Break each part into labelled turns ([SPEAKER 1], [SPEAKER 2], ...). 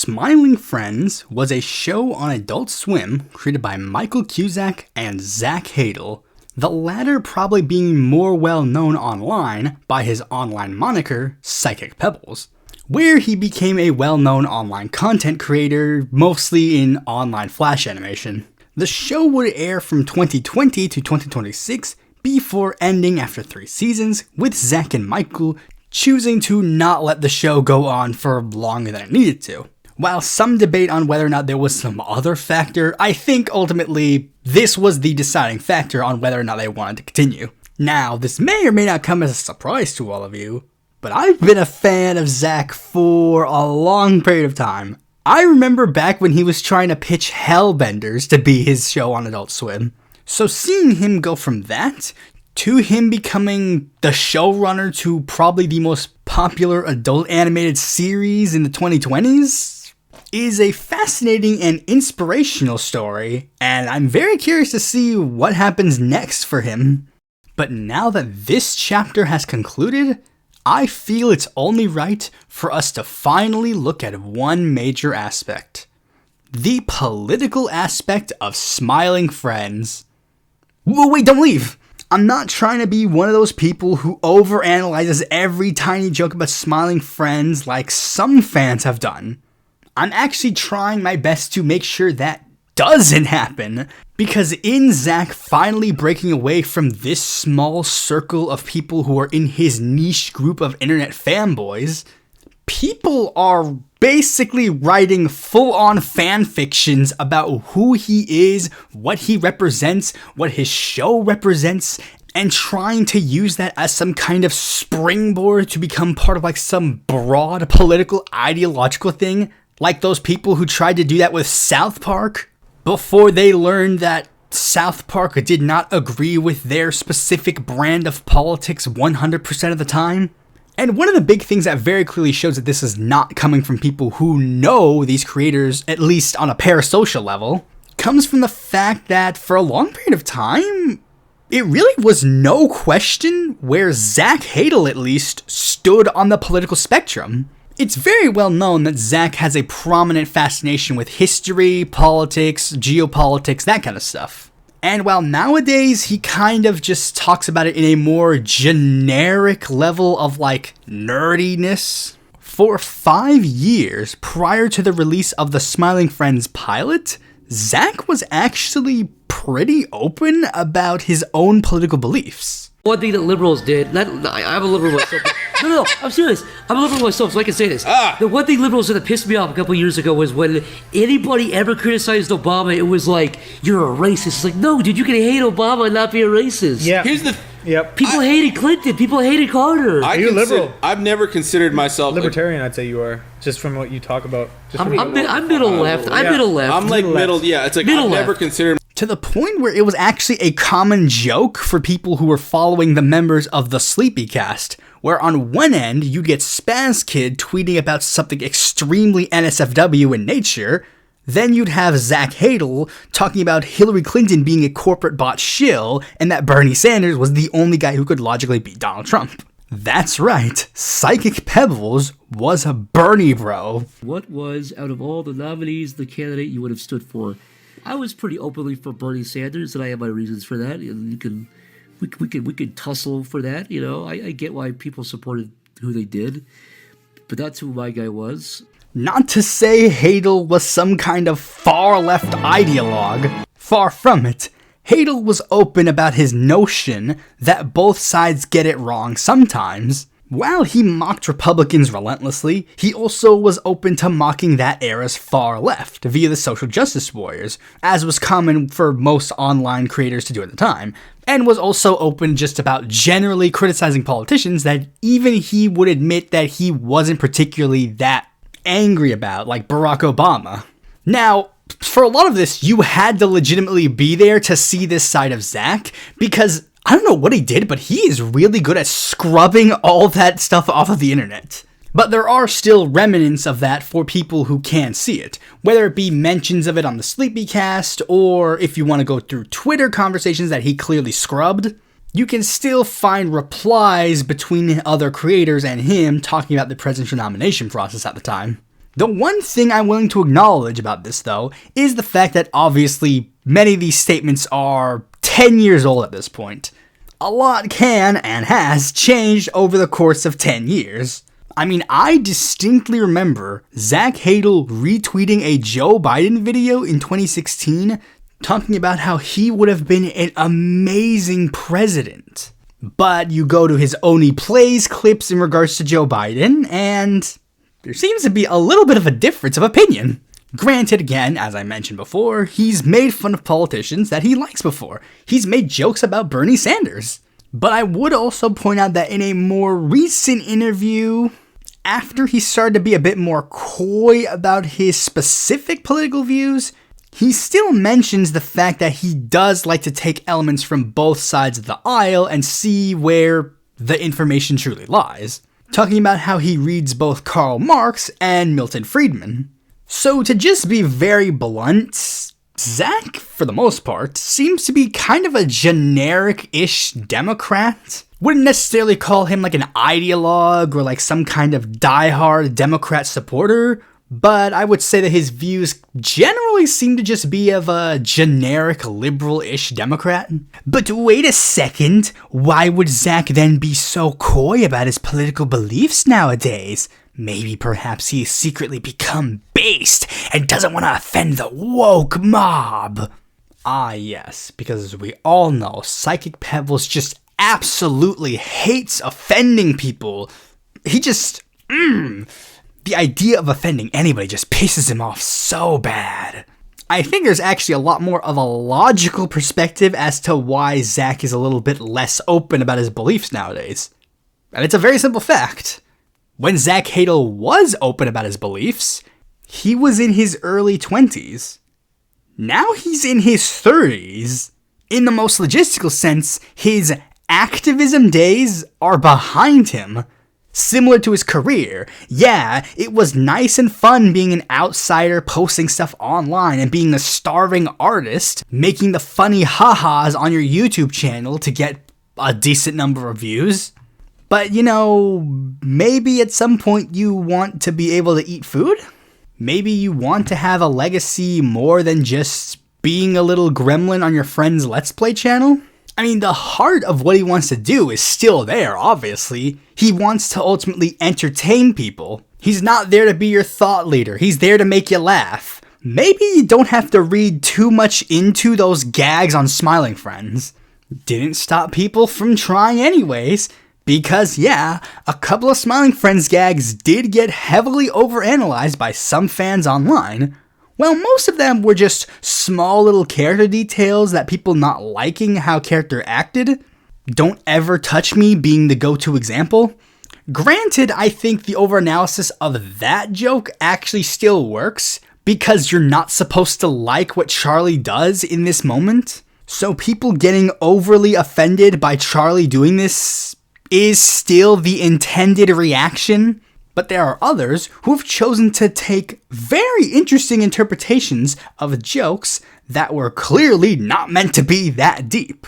[SPEAKER 1] Smiling Friends was a show on Adult Swim created by Michael Cusack and Zach Hadel, the latter probably being more well known online by his online moniker, Psychicpebbles, where he became a well-known online content creator, mostly in online flash animation. The show would air from 2020 to 2026 before ending after 3 seasons, with Zach and Michael choosing to not let the show go on for longer than it needed to. While some debate on whether or not there was some other factor, I think ultimately this was the deciding factor on whether or not they wanted to continue. Now, this may or may not come as a surprise to all of you, but I've been a fan of Zach for a long period of time. I remember back when he was trying to pitch Hellbenders to be his show on Adult Swim. So seeing him go from that to him becoming the showrunner to probably the most popular adult animated series in the 2020s is a fascinating and inspirational story, and I'm very curious to see what happens next for him. But now that this chapter has concluded, I feel it's only right for us to finally look at one major aspect: the political aspect of Smiling Friends. Whoa, wait, don't leave! I'm not trying to be one of those people who overanalyzes every tiny joke about Smiling Friends like some fans have done. I'm actually trying my best to make sure that doesn't happen, because in Zach finally breaking away from this small circle of people who are in his niche group of internet fanboys, people are basically writing full-on fan fictions about who he is, what he represents, what his show represents, and trying to use that as some kind of springboard to become part of like some broad political ideological thing, like those people who tried to do that with South Park before they learned that South Park did not agree with their specific brand of politics 100% of the time. And one of the big things that very clearly shows that this is not coming from people who know these creators, at least on a parasocial level, comes from the fact that for a long period of time, it really was no question where Zach Hadel at least stood on the political spectrum. It's very well known that Zach has a prominent fascination with history, politics, geopolitics, that kind of stuff. And while nowadays he kind of just talks about it in a more generic level of like nerdiness, for 5 years prior to the release of the Smiling Friends pilot, Zach was actually pretty open about his own political beliefs.
[SPEAKER 2] One thing that liberals did, I'm a liberal myself. No, I'm serious. I'm a liberal myself, so I can say this. The one thing liberals did that pissed me off a couple years ago was when anybody ever criticized Obama, it was like, you're a racist. It's like, no, dude, you can hate Obama and not be a racist.
[SPEAKER 3] Yeah.
[SPEAKER 4] Here's the...
[SPEAKER 3] Yep.
[SPEAKER 2] People hated Clinton. People hated Carter.
[SPEAKER 3] You're liberal.
[SPEAKER 4] I've never considered myself...
[SPEAKER 3] Libertarian, I'd say you are, just from what you talk about.
[SPEAKER 2] I'm middle left. I'm middle left.
[SPEAKER 4] I'm like middle, yeah. It's like
[SPEAKER 2] Middle
[SPEAKER 4] I've never
[SPEAKER 2] left.
[SPEAKER 4] considered...
[SPEAKER 1] To the point where it was actually a common joke for people who were following the members of the Sleepy Cast, where on one end you get Spaz Kid tweeting about something extremely NSFW in nature, then you'd have Zach Hadel talking about Hillary Clinton being a corporate bot shill, and that Bernie Sanders was the only guy who could logically beat Donald Trump. That's right, Psychicpebbles was a Bernie bro.
[SPEAKER 2] What was, out of all the nominees, the candidate you would have stood for? I was pretty openly for Bernie Sanders, and I have my reasons for that. And we could tussle for that. You know, I get why people supported who they did, but that's who my guy was.
[SPEAKER 1] Not to say Hadel was some kind of far-left ideologue. Far from it. Hadel was open about his notion that both sides get it wrong sometimes. While he mocked Republicans relentlessly, he also was open to mocking that era's far left via the social justice warriors, as was common for most online creators to do at the time, and was also open just about generally criticizing politicians that even he would admit that he wasn't particularly that angry about, like Barack Obama. Now, for a lot of this, you had to legitimately be there to see this side of Zach, because I don't know what he did, but he is really good at scrubbing all that stuff off of the internet. But there are still remnants of that for people who can see it, whether it be mentions of it on the Sleepy Cast, or if you want to go through Twitter conversations that he clearly scrubbed, you can still find replies between other creators and him talking about the presidential nomination process at the time. The one thing I'm willing to acknowledge about this, though, is the fact that obviously many of these statements are 10 years old at this point. A lot can and has changed over the course of 10 years. I mean, I distinctly remember Zach Hadel retweeting a Joe Biden video in 2016 talking about how he would have been an amazing president. But you go to his Only Plays clips in regards to Joe Biden, and there seems to be a little bit of a difference of opinion. Granted, again, as I mentioned before, he's made fun of politicians that he likes before. He's made jokes about Bernie Sanders. But I would also point out that in a more recent interview, after he started to be a bit more coy about his specific political views, he still mentions the fact that he does like to take elements from both sides of the aisle and see where the information truly lies, talking about how he reads both Karl Marx and Milton Friedman. So to just be very blunt, Zach, for the most part, seems to be kind of a generic-ish Democrat. Wouldn't necessarily call him like an ideologue or like some kind of diehard Democrat supporter, but I would say that his views generally seem to just be of a generic liberal-ish Democrat. But wait a second, why would Zach then be so coy about his political beliefs nowadays? Maybe perhaps he's secretly become based and doesn't want to offend the woke mob. Ah yes, because as we all know, Psychicpebbles just absolutely hates offending people. He just, the idea of offending anybody just pisses him off so bad. I think there's actually a lot more of a logical perspective as to why Zach is a little bit less open about his beliefs nowadays. And it's a very simple fact. When Zach Hadel was open about his beliefs, he was in his early 20s. Now he's in his 30s. In the most logistical sense, his activism days are behind him. Similar to his career, yeah, it was nice and fun being an outsider posting stuff online and being a starving artist, making the funny ha-has on your YouTube channel to get a decent number of views. But, you know, maybe at some point you want to be able to eat food? Maybe you want to have a legacy more than just being a little gremlin on your friend's Let's Play channel? I mean, the heart of what he wants to do is still there, obviously. He wants to ultimately entertain people. He's not there to be your thought leader. He's there to make you laugh. Maybe you don't have to read too much into those gags on Smiling Friends. Didn't stop people from trying anyways. Because, yeah, a couple of Smiling Friends gags did get heavily overanalyzed by some fans online. Well, most of them were just small little character details that people not liking how character acted. Don't ever touch me being the go-to example. Granted, I think the overanalysis of that joke actually still works, because you're not supposed to like what Charlie does in this moment. So people getting overly offended by Charlie doing this is still the intended reaction, but there are others who have chosen to take very interesting interpretations of jokes that were clearly not meant to be that deep.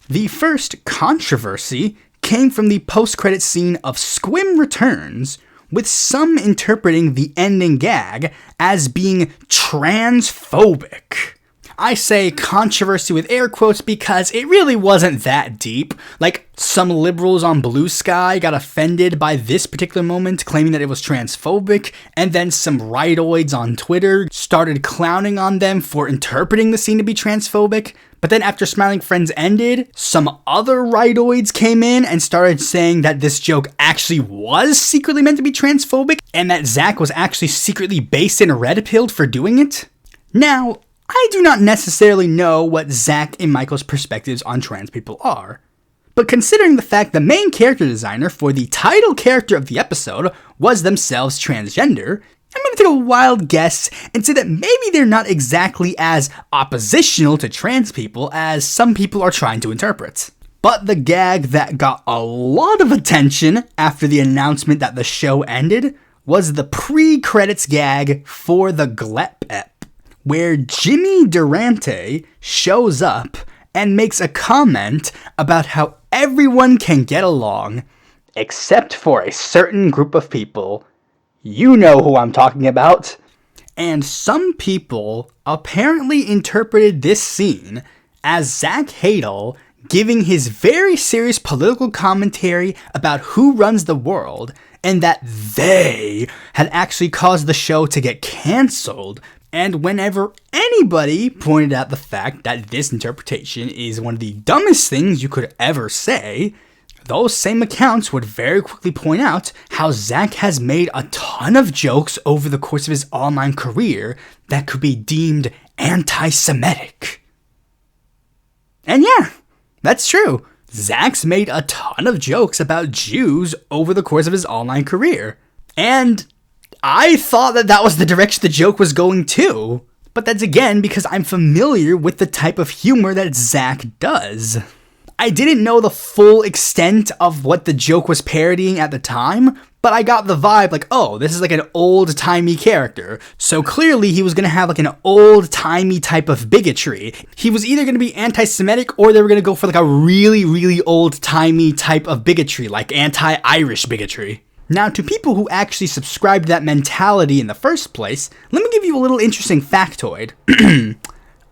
[SPEAKER 1] The first controversy came from the post-credit scene of Squim Returns, with some interpreting the ending gag as being transphobic. I say controversy with air quotes because it really wasn't that deep. Like, some liberals on Blue Sky got offended by this particular moment, claiming that it was transphobic, and then some rightoids on Twitter started clowning on them for interpreting the scene to be transphobic. But then after Smiling Friends ended, some other rightoids came in and started saying that this joke actually was secretly meant to be transphobic, and that Zach was actually secretly based and red-pilled for doing it. Now, I do not necessarily know what Zach and Michael's perspectives on trans people are, but considering the fact the main character designer for the title character of the episode was themselves transgender, I'm going to take a wild guess and say that maybe they're not exactly as oppositional to trans people as some people are trying to interpret. But the gag that got a lot of attention after the announcement that the show ended was the pre-credits gag for the GLEP ep, where Jimmy Durante shows up and makes a comment about how everyone can get along, except for a certain group of people. You know who I'm talking about. And some people apparently interpreted this scene as Zach Hadel giving his very serious political commentary about who runs the world, and that they had actually caused the show to get cancelled. And whenever anybody pointed out the fact that this interpretation is one of the dumbest things you could ever say, those same accounts would very quickly point out how Zach has made a ton of jokes over the course of his online career that could be deemed anti-Semitic. And yeah, that's true. Zach's made a ton of jokes about Jews over the course of his online career. And I thought that was the direction the joke was going too. But that's again because I'm familiar with the type of humor that Zach does. I didn't know the full extent of what the joke was parodying at the time, but I got the vibe like, oh, this is like an old-timey character. So clearly he was going to have like an old-timey type of bigotry. He was either going to be anti-Semitic or they were going to go for like a really, really old-timey type of bigotry, like anti-Irish bigotry. Now, to people who actually subscribe to that mentality in the first place, let me give you a little interesting factoid.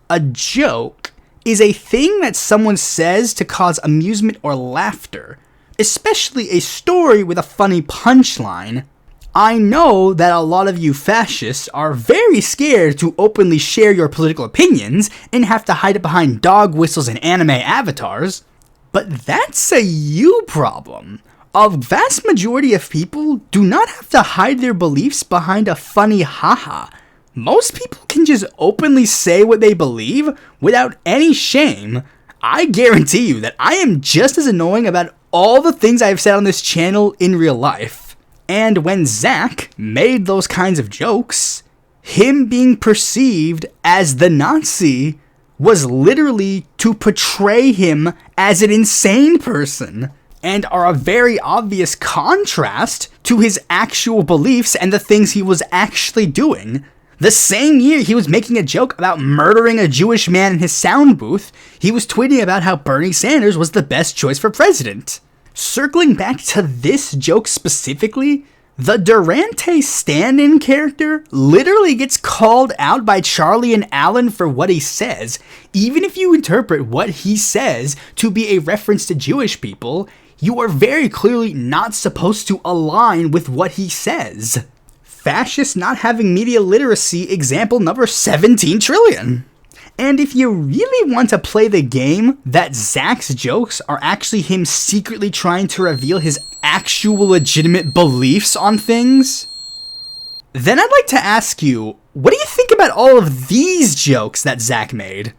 [SPEAKER 1] A joke is a thing that someone says to cause amusement or laughter, especially a story with a funny punchline. I know that a lot of you fascists are very scared to openly share your political opinions and have to hide it behind dog whistles and anime avatars, but that's a you problem. A vast majority of people do not have to hide their beliefs behind a funny haha. Most people can just openly say what they believe without any shame. I guarantee you that I am just as annoying about all the things I've said on this channel in real life. And when Zach made those kinds of jokes, him being perceived as the Nazi was literally to portray him as an insane person, and are a very obvious contrast to his actual beliefs and the things he was actually doing. The same year he was making a joke about murdering a Jewish man in his sound booth, he was tweeting about how Bernie Sanders was the best choice for president. Circling back to this joke specifically, the Durante stand-in character literally gets called out by Charlie and Alan for what he says. Even if you interpret what he says to be a reference to Jewish people, you are very clearly not supposed to align with what he says. Fascists not having media literacy example number 17 trillion. And if you really want to play the game that Zach's jokes are actually him secretly trying to reveal his actual legitimate beliefs on things, then I'd like to ask you, what do you think about all of these jokes that Zach made?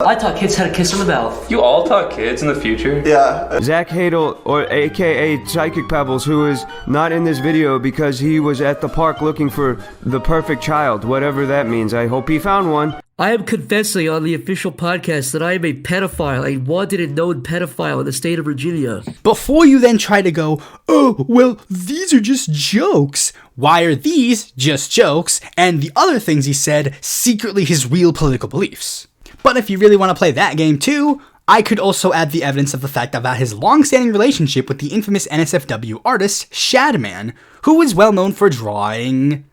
[SPEAKER 2] I taught kids how to kiss on the mouth.
[SPEAKER 5] You all taught kids in the future?
[SPEAKER 6] Yeah.
[SPEAKER 7] Zach Hadel, or aka Psychicpebbles, who is not in this video because he was at the park looking for the perfect child, whatever that means. I hope he found one.
[SPEAKER 2] I am confessing on the official podcast that I am a pedophile, a wanted and known pedophile in the state of Virginia.
[SPEAKER 1] Before you then try to go, oh, well, these are just jokes. Why are these just jokes? And the other things he said secretly his real political beliefs. But if you really want to play that game too, I could also add the evidence of the fact about his long-standing relationship with the infamous NSFW artist Shadman, who is well known for drawing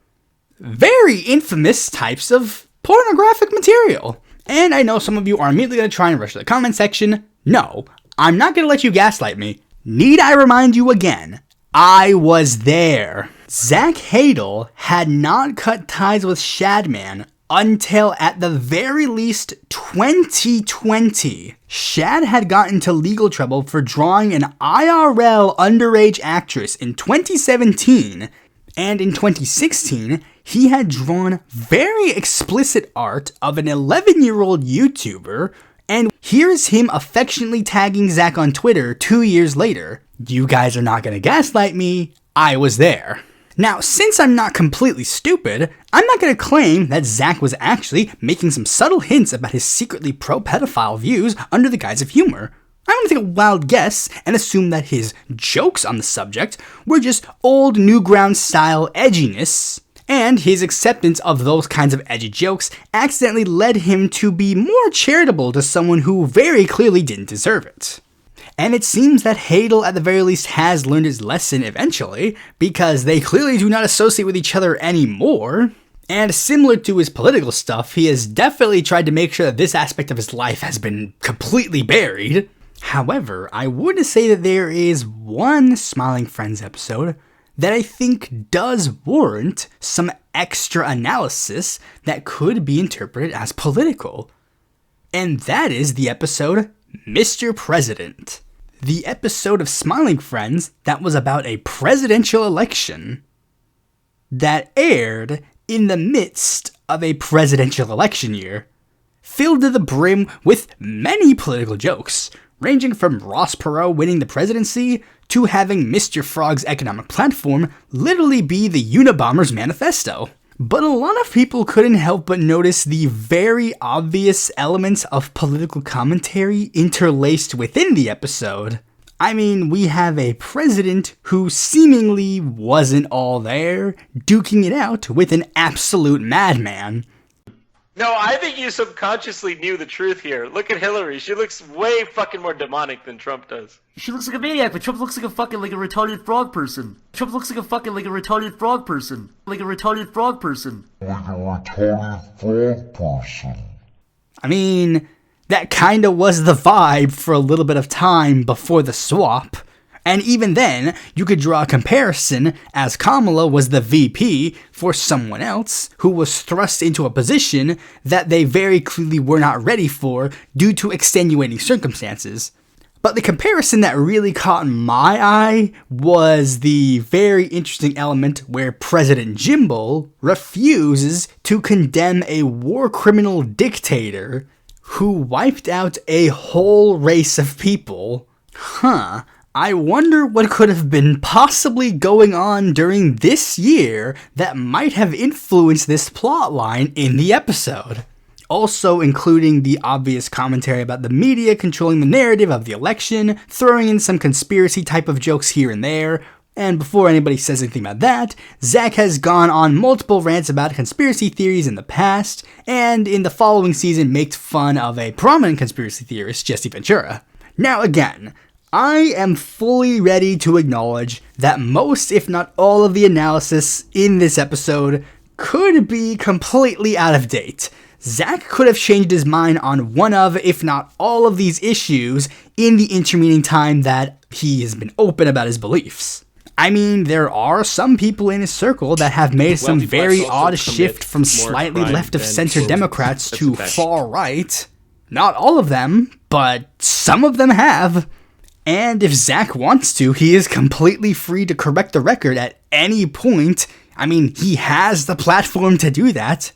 [SPEAKER 1] very infamous types of pornographic material. And I know some of you are immediately going to try and rush to the comment section. No, I'm not going to let you gaslight me. Need I remind you again? I was there. Zach Hadel had not cut ties with Shadman until at the very least 2020. Shad had gotten into legal trouble for drawing an IRL underage actress in 2017, and in 2016, he had drawn very explicit art of an 11-year-old YouTuber, and here's him affectionately tagging Zach on Twitter 2 years later. You guys are not gonna gaslight me, I was there. Now, since I'm not completely stupid, I'm not going to claim that Zach was actually making some subtle hints about his secretly pro-pedophile views under the guise of humor. I'm going to take a wild guess and assume that his jokes on the subject were just old Newgrounds style edginess, and his acceptance of those kinds of edgy jokes accidentally led him to be more charitable to someone who very clearly didn't deserve it. And it seems that Hadel at the very least has learned his lesson eventually, because they clearly do not associate with each other anymore. And similar to his political stuff, he has definitely tried to make sure that this aspect of his life has been completely buried. However, I would say that there is one Smiling Friends episode that I think does warrant some extra analysis that could be interpreted as political. And that is the episode Mr. President. The episode of Smiling Friends that was about a presidential election that aired in the midst of a presidential election year, filled to the brim with many political jokes, ranging from Ross Perot winning the presidency to having Mr. Frog's economic platform literally be the Unabomber's manifesto. But a lot of people couldn't help but notice the very obvious elements of political commentary interlaced within the episode. I mean, we have a president who seemingly wasn't all there, duking it out with an absolute madman.
[SPEAKER 6] No, I think you subconsciously knew the truth here. Look at Hillary. She looks way fucking more demonic than Trump does.
[SPEAKER 2] She looks like a maniac, but Trump looks like a fucking like a retarded frog person. Trump looks like a fucking like a retarded frog person. Like a retarded frog person.
[SPEAKER 1] I mean, that kinda was the vibe for a little bit of time before the swap. And even then, you could draw a comparison as Kamala was the VP for someone else who was thrust into a position that they very clearly were not ready for due to extenuating circumstances. But the comparison that really caught my eye was the very interesting element where President Jimbo refuses to condemn a war criminal dictator who wiped out a whole race of people. I wonder what could have been possibly going on during this year that might have influenced this plotline in the episode. Also including the obvious commentary about the media controlling the narrative of the election, throwing in some conspiracy type of jokes here and there. And before anybody says anything about that, Zach has gone on multiple rants about conspiracy theories in the past, and in the following season makes fun of a prominent conspiracy theorist, Jesse Ventura. Now again, I am fully ready to acknowledge that most, if not all, of the analysis in this episode could be completely out of date. Zach could have changed his mind on one of, if not all, of these issues in the intervening time that he has been open about his beliefs. I mean, there are some people in his circle that have made some very odd shift from slightly left-of-center Democrats to far-right. Not all of them, but some of them have. And if Zach wants to, he is completely free to correct the record at any point. I mean, he has the platform to do that.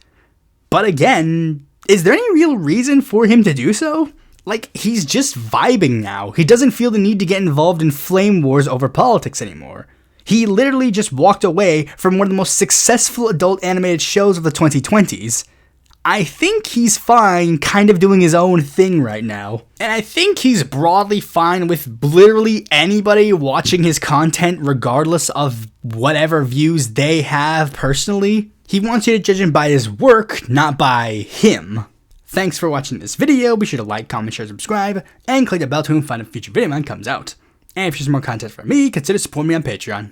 [SPEAKER 1] But again, is there any real reason for him to do so? Like, he's just vibing now. He doesn't feel the need to get involved in flame wars over politics anymore. He literally just walked away from one of the most successful adult animated shows of the 2020s. I think he's fine kind of doing his own thing right now. And I think he's broadly fine with literally anybody watching his content regardless of whatever views they have personally. He wants you to judge him by his work, not by him. Thanks for watching this video. Be sure to like, comment, share, subscribe, and click the bell to find a future video when it comes out. And if you want more content from me, consider supporting me on Patreon.